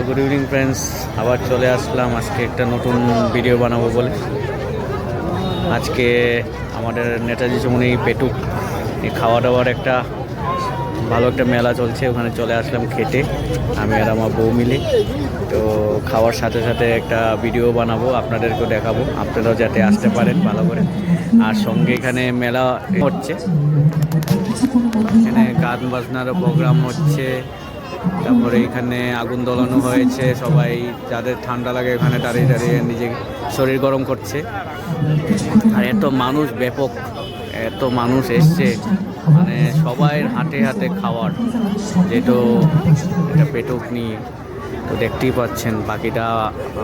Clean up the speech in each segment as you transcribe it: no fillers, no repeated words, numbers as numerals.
Good evening friends, আবার চলে আসলাম আজকে একটা নতুন ভিডিও বানাবো বলে। আজকে আমাদের নেতাজি চমুনি পেটুক খাওয়া দাওয়ার একটা ভালো একটা মেলা চলছে, ওখানে চলে আসলাম খেতে আমি আর আমার বউ মিলে। তো খাওয়ার সাথে সাথে একটা ভিডিও বানাবো, আপনাদেরকেও দেখাবো, আপনারাও যাতে আসতে পারেন ভালো করে। আর সঙ্গে এখানে মেলা হচ্ছে, এখানে গান বাজনারও প্রোগ্রাম হচ্ছে, তারপরে এখানে আগুন জ্বালানো হয়েছে। সবাই যাদের ঠান্ডা লাগে এখানে দাঁড়িয়ে দাঁড়িয়ে নিজে শরীর গরম করছে। আর এত মানুষ, ব্যাপক এত মানুষ এসছে, মানে সবাই হাতে হাতে খাওয়ার, যেহেতু এটা পেটুক নিয়ে। তো দেখতেই পাচ্ছেন, বাকিটা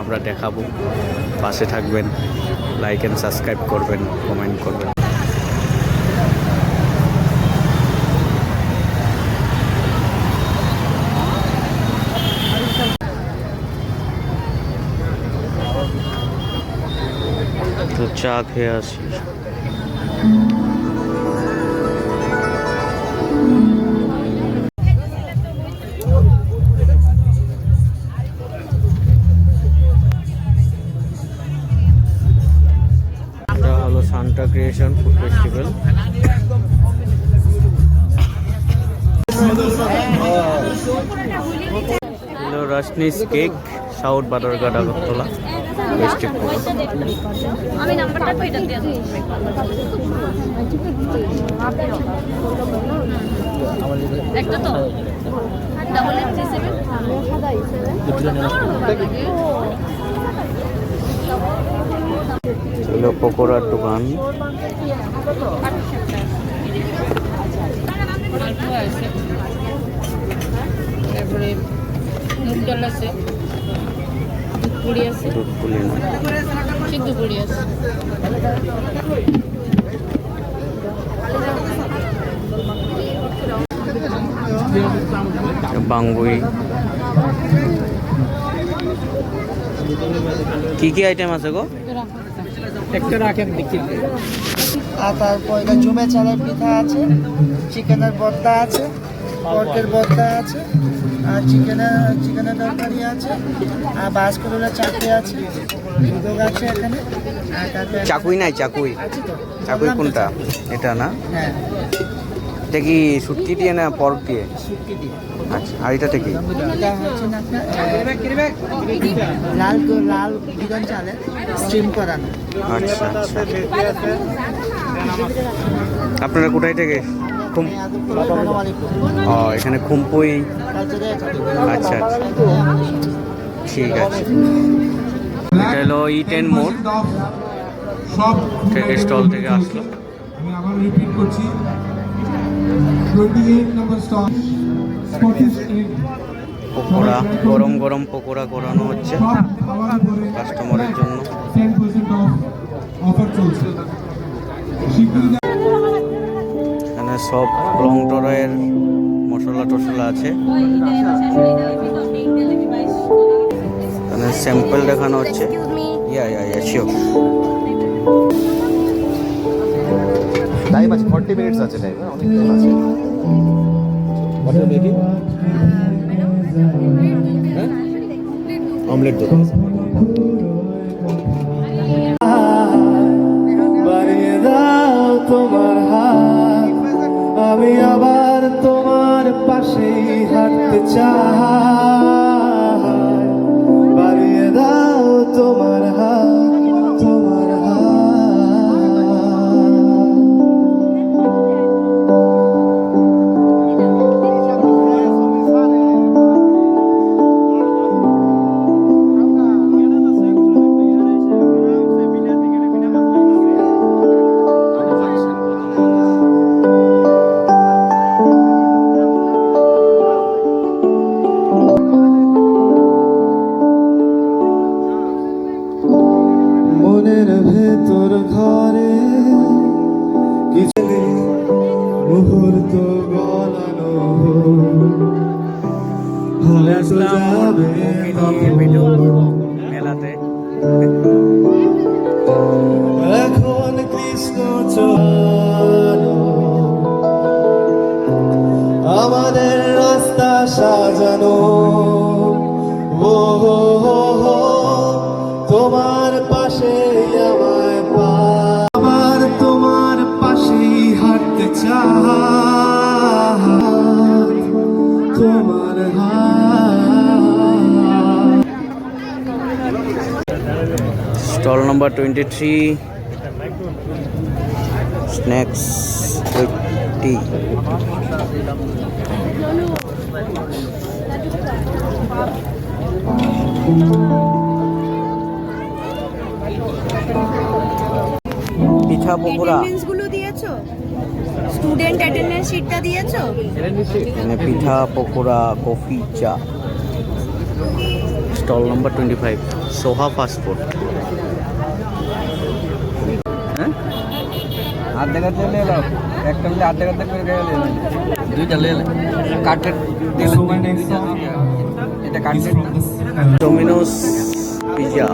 আমরা দেখাবো, পাশে থাকবেন, লাইক অ্যান্ড সাবস্ক্রাইব করবেন, কমেন্ট করবেন। তো চা খেয়ে আসি। এটা হলো সান্টা ক্রিয়েশন ফুড ফেস্টিভ্যাল। হলো রশনিস কেক, সাউথ বাদারঘাট, আগরতলা। আমি নাম্বারটা কইটা দিয়ে দাও। একটা তো ডাবল 37 সাদা হলো পকোড়ার দোকান। তারপরে নুডল আছে, দুধ পুরি আছে, দুধ পুলি না, সিদ্ধ পুরি আছে। বাঙ্গুই। কি কি আইটেম আছে গো? একটা রাখেন দেখি। আর তারপর জুমে চালের পিঠা আছে, চিকেনের ভর্তা আছে, পর্কের ভর্তা আছে, আর চিকেনের তরকারি আছে, আর বাসকরোলা চাটনি আছে, দুধক আছে এখানে। আর তারপরে চাকুই নাই? চাকুই আছে তো। চাকুই কোনটা? এটা না? হ্যাঁ, এটা কি শুটকি দিয়ে না পর্ক দিয়ে? শুটকি দিয়ে। আচ্ছা, আর এটাতে কি? এটা হচ্ছে না আপনার লাল বিরিয়ানি চালের স্টিম করানো। আচ্ছা আচ্ছা। আপনারা কোথায় থেকে? ও, এখানে খুমপুই। আচ্ছা আচ্ছা, ঠিক আছে। এটা হলো ইটেন মোড় থেকে, স্টল থেকে আসলো। আমি আবার রিপিট করছি, 28 নম্বর স্টল, স্কটিশ এগ পকোড়া, গরম গরম পকোড়া করানো হচ্ছে কাস্টমারের জন্য। 10% অফার চলছে। এখানে সব রং টরের মশলা টশলা আছে। এখানে স্যাম্পল দেখানো হচ্ছে। Yeah sure. টাইম আছে, 40 মিনিটস আছে টাইম, অনেক টাইম আছে। What are making? হ্যাঁ, অমলেট দো। বাড়িয়ে দাও তোমার হাত, আমি আবার তোমার পাশেই হাঁটতে চাই। বাড়িয়ে দাও তোমার হাত, তোমার হাত। মনের ভেতর ঘরে কিছু মুহূর্ত গলানো মেলাতে। এখন কৃষ্ণ চলো আমাদের রাস্তা সাজানো। তোমার পাশে আমায় পা আমার তোমার পাশেই হাঁটতে চাই তোমার হাত stall number 23, snacks with tea. পিঠা পকোড়া, অ্যাটেন্ডেন্স গুলো দিয়েছো? স্টুডেন্ট অ্যাটেন্ডেন্স শিটটা দিয়েছো? এখানে পিঠা পকোড়া, কফি, চা। স্টল নাম্বার 25, সোহা ফাস্টফুড। হ্যাঁ, আধা কাতে ले लो, একটা মিলে আধা কাতে করে গেলে ले लो, দুইটা ले ले, কাটের দিলে So my next song এটা is কাটের from this ডোমিনোস পিজা।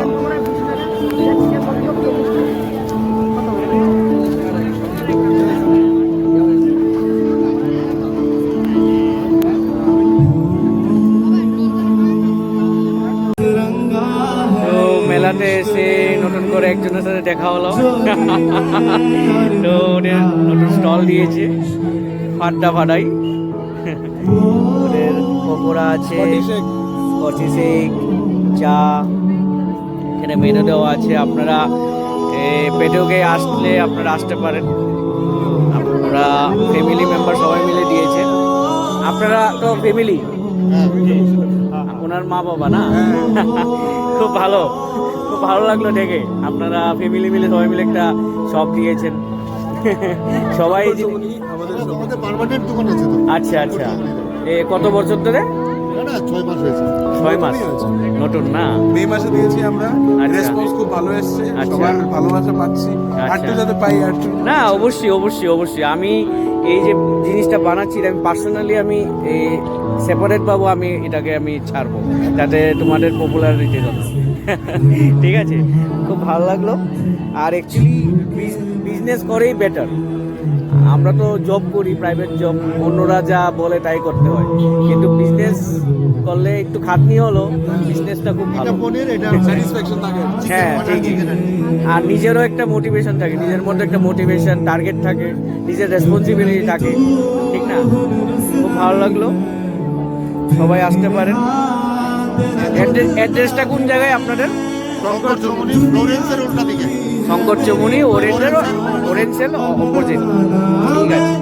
তো মেলাতে এসে নতুন করে একজনের সাথে দেখা হলো। তো ওদের নতুন স্টল দিয়েছে, ফাড্ডা ফাডাই। ওদের পকোড়া আছে, স্কচি শেক, চা, এখানে মেনু দেওয়া আছে। আপনারা পেটোকে আসলে আপনারা আসতে পারেন। আপনারা ফ্যামিলি মেম্বার সবাই মিলে দিয়েছে। আপনারা তো ফ্যামিলি, ওনার মা বাবা না? খুব ভালো, খুব ভালো লাগলো দেখে। আপনারা ফ্যামিলি মিলে সবাই মিলে একটা শপ দিয়েছেন। সবাই আমাদের পার্মানেন্ট দোকান আছে তো। আচ্ছা আচ্ছা, কত বছর ধরে? না 6 মাস হয়েছে। 6 মাস নতুন না? মে মাসে দিয়েছি আমরা, আচ্ছা। রেসপন্স খুব ভালো এসেছে, আচ্ছা। সবার ভালোবাসা পাচ্ছি, আচ্ছা। আরটু যাতে পাই আরটু। না, অবশ্যই অবশ্যই অবশ্যই। আমি এই যে জিনিসটা বানাচ্ছি, আমি পার্সোনালি আমি সেপারেট পাবো, আমি এটাকে আমি ছাড়বো যাতে তোমাদের পপুলারিটি জন্য। ঠিক আছে, খুব ভালো লাগলো। আর অ্যাকচুয়ালি বিজনেস করেই বেটার। আমরা তো জব করি, প্রাইভেট জব, অন্যরা যা বলে তাই করতে হয়, কিন্তু বিজনেস করলে একটু খাটনি হলো, বিজনেসটা খুব ভালো। পনির এটা স্যাটিসফ্যাকশন থাকে। হ্যাঁ ঠিক। আর নিজেরও একটা মোটিভেশন থাকে, নিজের মধ্যে একটা মোটিভেশন, টার্গেট থাকে, নিজের রেসপন্সিবিলিটি থাকে, ঠিক না? খুব ভালো লাগলো, সবাই আসতে পারেন। অ্যাড্রেসটা কোন জায়গায় আপনাদের? শঙ্কর চৌমনি ফ্লোরেন্সের উল্টা দিকে। শঙ্কর চৌমুনি, ওরেঞ্জের অপোজিট। ঠিক আছে।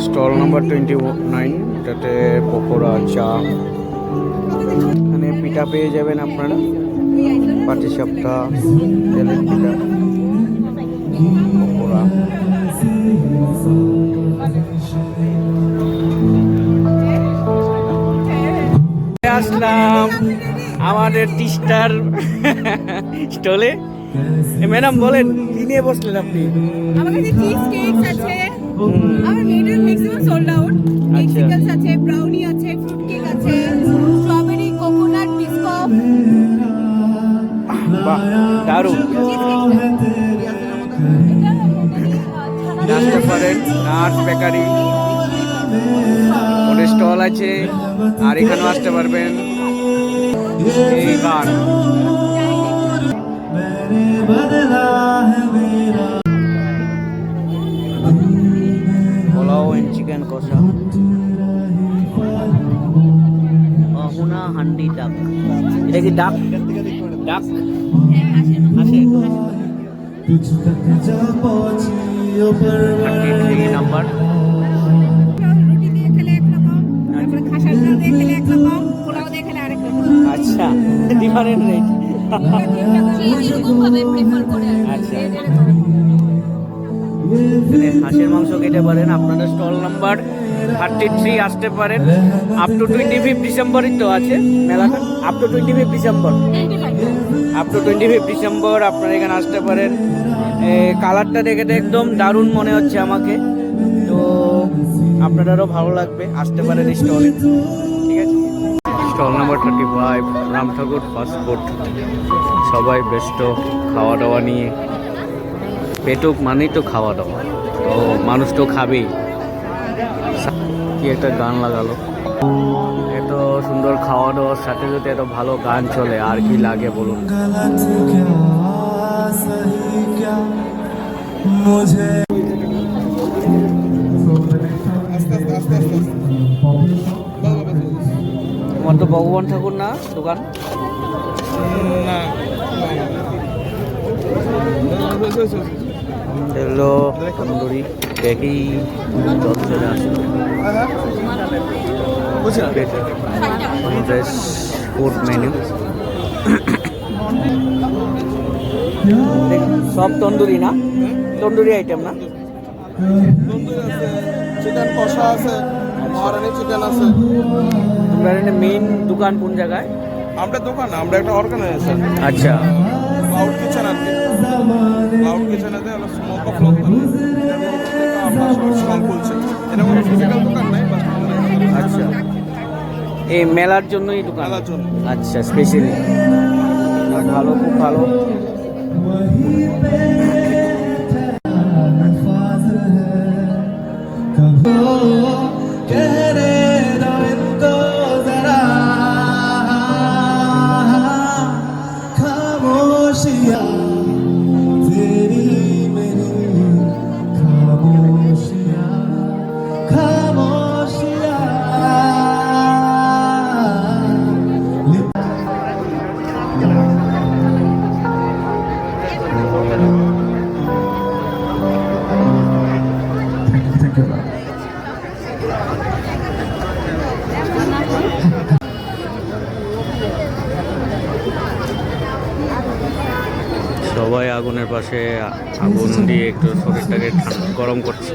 স্টল নাম্বার 29, এটাতে পকোড়া, চা, এখানে পিঠা পেয়ে যাবেন আপনারা, পাটিসাপটা, তেলের পিঠা, পকোড়া। আসলাম আমাদের তিস্তার স্টলে। ম্যাডাম বলেন, কি নিয়ে বসলেন আপনি? আমার কাছে চিজ কেকস আছে, আমার মেয়েদের ম্যাক্সিমাম সোল্ড আউট। কেকস আছে, ব্রাউনি আছে, ফ্রুট কেক আছে, স্ট্রবেরি, কোকোনাট, বিস্কুট। বাহ, দারুণ। আসতে পারেন নাটস বেকারি, ওদের স্টল আছে। আর এখানেও আসতে পারবেন। এই গান পোলাও এন্ড চিকেন কষা, অহুনা হান্ডি ডাক। এটা কি ডাক? ডাক আসে 33 নাম্বার। রুটি দিয়ে খেলে এক রকম, তারপরে খাসার ডাল দিয়ে খেলে এক রকম, পোলাও দিয়ে খেলে আরেক রকম। আচ্ছা, ডিফারেন্ট রেট। এরকম ভাবে প্রেফার করে আর কি। আচ্ছা, এখানে হাঁসের মাংস খেতে পারেন। আপনারা স্টল নাম্বার 33 আসতে পারেন। আপ টু 25 ডিসেম্বরই তো আছে মেলাটা, up to 25 December. Up to 25 December আপনারা এখানে আসতে পারেন। কালারটা দেখে তো একদম দারুণ মনে হচ্ছে আমাকে, তো আপনাদেরও ভালো লাগবে, আসতে পারেন স্টলে। ঠিক আছে। স্টল নাম্বার 35, রাম ঠাকুর ফাস্টফুড। সবাই ব্যস্ত খাওয়া দাওয়া নিয়ে। পেটুক মানেই তো খাওয়া দাওয়া, তো মানুষ তো খাবেই। কি একটা গান লাগালো। এত সুন্দর খাওয়া দাওয়ার সাথে যদি এত ভালো গান চলে আর কি লাগে বলুন। गलत क्या सही क्या मुझे তোমার তো ভগবান ঠাকুর না দোকান? এগুলো তন্দুরি দেখেই জল চলে আসলো। ফ্রেশ ফুড মেনু, সব তন্দুরি না, তন্দুরি আইটেম না? চিকেন কষা আছে, মহারানি চিকেন আছে। তোমার মেইন দোকান কোন জায়গায়? আমরা দোকান না, আমরা একটা অর্গানাইজেশন, আচ্ছা, ক্লাউড কিচেন আর কি। ক্লাউড কিচেনেতে হলো স্মোক অফ লোক আমরা স্টল খুলছে। এটা কোনো ফিজিক্যাল দোকান নাই, বাট আচ্ছা, এই মেলার জন্যই দোকান? মেলার জন্য। আচ্ছা, স্পেশালি ভালো, খুব ভালো। कहने दो इनको जरा खामोशियाँ तेरी मेरी खामोशियाँ खामोशियाँ Thank you. সবাই আগুনের পাশে আগুন দিয়ে একটু শরীরটাকে গরম করছে।